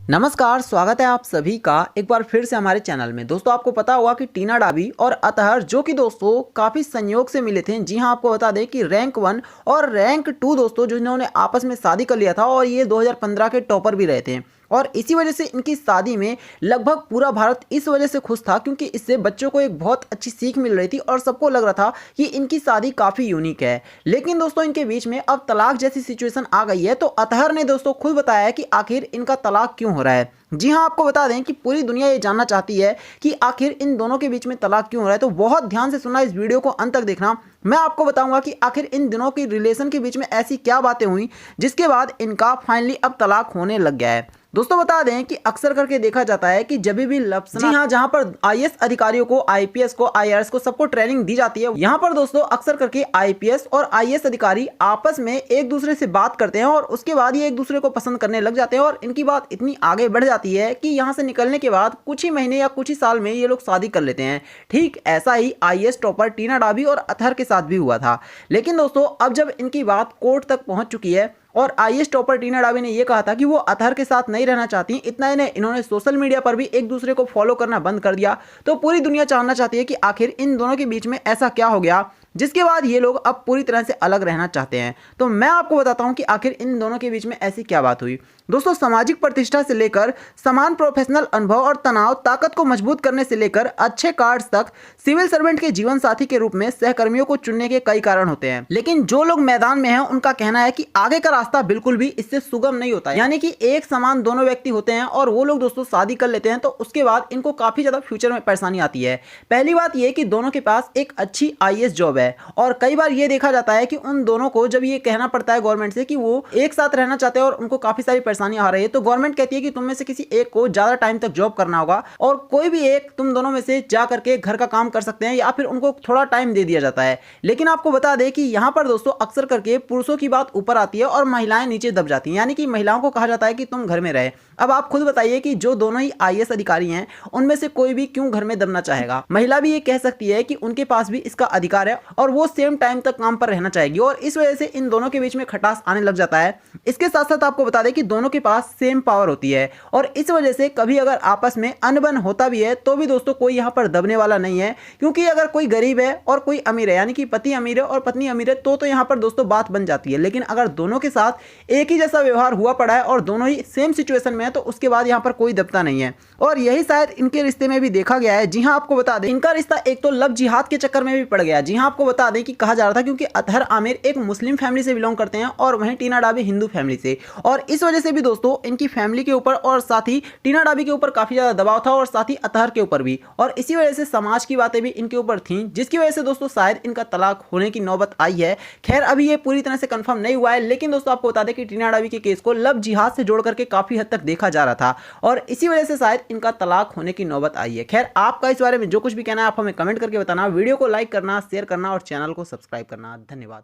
नमस्कार, स्वागत है आप सभी का एक बार फिर से हमारे चैनल में। दोस्तों आपको पता होगा कि टीना डाबी और अतहर जो कि दोस्तों काफ़ी संयोग से मिले थे। जी हां, आपको बता दें कि रैंक 1 और रैंक 2 दोस्तों जिन्होंने आपस में शादी कर लिया था और ये 2015 के टॉपर भी रहे थे। और इसी वजह से इनकी शादी में लगभग पूरा भारत इस वजह से खुश था क्योंकि इससे बच्चों को एक बहुत अच्छी सीख मिल रही थी और सबको लग रहा था कि इनकी शादी काफ़ी यूनिक है। लेकिन दोस्तों इनके बीच में अब तलाक जैसी सिचुएशन आ गई है। तो अतहर ने दोस्तों खुद बताया है कि आखिर इनका तलाक क्यों हो रहा है। जी हाँ, आपको बता दें कि पूरी दुनिया ये जानना चाहती है कि आखिर इन दोनों के बीच में तलाक क्यों हो रहा है। तो बहुत ध्यान से सुनना, इस वीडियो को अंत तक देखना। मैं आपको बताऊंगा कि आखिर इन दिनों की रिलेशन के बीच में ऐसी क्या बातें हुई जिसके बाद इनका फाइनली अब तलाक होने लग गया है। दोस्तों बता दें कि अक्सर करके देखा जाता है कि जब भी लफ्ज़, जी हाँ, जहां पर आईएएस अधिकारियों को, आईपीएस को, आईआरएस को, सबको ट्रेनिंग दी जाती है, यहां पर दोस्तों अक्सर करके आईपीएस और आईएएस अधिकारी आपस में एक दूसरे से बात करते हैं और उसके बाद ये एक दूसरे को पसंद करने लग जाते हैं और इनकी बात इतनी आगे बढ़ जाती है कि यहां से निकलने के बाद कुछ ही महीने या कुछ ही साल में ये लोग शादी कर लेते हैं। ठीक ऐसा ही आईएएस टॉपर टीना डाबी और अतहर के साथ भी हुआ था। लेकिन दोस्तों अब जब इनकी बात कोर्ट तक पहुंच चुकी है और आईएएस टॉपर टीना डाबी ने यह कहा था कि वो अतहर के साथ नहीं रहना चाहती, इतना ही नहीं, इन्होंने सोशल मीडिया पर भी एक दूसरे को फॉलो करना बंद कर दिया। तो पूरी दुनिया जानना चाहती है कि आखिर इन दोनों के बीच में ऐसा क्या हो गया जिसके बाद ये लोग अब पूरी तरह से अलग रहना चाहते हैं। तो मैं आपको बताता हूं कि आखिर इन दोनों के बीच में ऐसी क्या बात हुई। दोस्तों सामाजिक प्रतिष्ठा से लेकर समान प्रोफेशनल अनुभव और तनाव, ताकत को मजबूत करने से लेकर अच्छे कार्ड्स तक, सिविल सर्वेंट के जीवन साथी के रूप में सहकर्मियों को चुनने के कई कारण होते हैं। लेकिन जो लोग मैदान में हैं उनका कहना है कि आगे का रास्ता बिल्कुल भी इससे सुगम नहीं होता है। यानी कि एक समान दोनों व्यक्ति होते हैं और वो लोग दोस्तों शादी कर लेते हैं तो उसके बाद इनको काफी ज्यादा फ्यूचर में परेशानी आती है। पहली बात यह कि दोनों के पास एक अच्छी आईएएस जॉब है और कई बार ये देखा जाता है कि उन दोनों को जब ये कहना पड़ता है गवर्नमेंट से कि वो एक साथ रहना चाहते हैं और उनको काफी सारी परेशानी आ रही है, तो गवर्नमेंट कहती है कि तुम में से किसी एक को ज्यादा टाइम तक जॉब करना होगा और कोई भी एक तुम दोनों में से जा करके घर का काम कर सकते हैं या फिर उनको थोड़ा टाइम दे दिया जाता है। लेकिन आपको बता दें कि यहाँ पर दोस्तों अक्सर करके पुरुषों की बात ऊपर आती है और महिलाएं नीचे दब जाती हैं। यानी कि महिलाओं को कहा जाता है कि तुम घर में रहे। अब आप खुद बताइए कि जो दोनों ही आईएएस अधिकारी हैं उनमें से कोई भी क्यों घर में दबना चाहेगा। महिला भी ये कह सकती है कि उनके पास भी इसका अधिकार है और वो सेम टाइम तक काम पर रहना चाहेगी और इस वजह से इन दोनों के बीच में खटास आने लग जाता है। इसके साथ साथ आपको बता दें कि दोनों के पास सेम पावर होती है और इस वजह से कभी अगर आपस में अनबन होता भी है तो भी दोस्तों कोई यहाँ पर दबने वाला नहीं है। क्योंकि अगर कोई गरीब है और कोई अमीर है, यानी कि पति अमीर है और पत्नी अमीर है, तो यहाँ पर दोस्तों बात बन जाती है। लेकिन अगर दोनों के साथ एक ही जैसा व्यवहार हुआ पड़ा है और दोनों ही सेम सिचुएशन में है तो उसके बाद यहाँ पर कोई दबता नहीं है। और यही शायद इनके रिश्ते में भी देखा गया है। जी हाँ, आपको बता दें इनका रिश्ता एक तो लव जिहाद के चक्कर में भी पड़ गया। जी हाँ, आपको बता दें कि कहा जा रहा था क्योंकि अतहर आमिर एक मुस्लिम फैमिली से बिलोंग करते हैं और वहीं टीना डाबी हिंदू फैमिली से, और इस वजह से भी दोस्तों इनकी फैमिली के ऊपर और साथ ही टीना डाबी के ऊपर काफी ज्यादा दबाव था और साथ ही अतहर के ऊपर भी, और इसी वजह से समाज की बातें भी इनके ऊपर थीं जिसकी वजह से दोस्तों शायद इनका तलाक होने की नौबत आई है। खैर अभी ये पूरी तरह से कंफर्म नहीं हुआ है, लेकिन दोस्तों आपको बता दें कि टीना डाबी के केस को लव जिहाद से जोड़ करके काफी हद तक देखा जा रहा था और इसी वजह से शायद इनका तलाक होने की नौबत आई है। खैर आपका इस बारे में जो कुछ भी कहना है आप हमें कमेंट करके बताना, वीडियो को लाइक करना, शेयर करना और चैनल को सब्सक्राइब करना। धन्यवाद।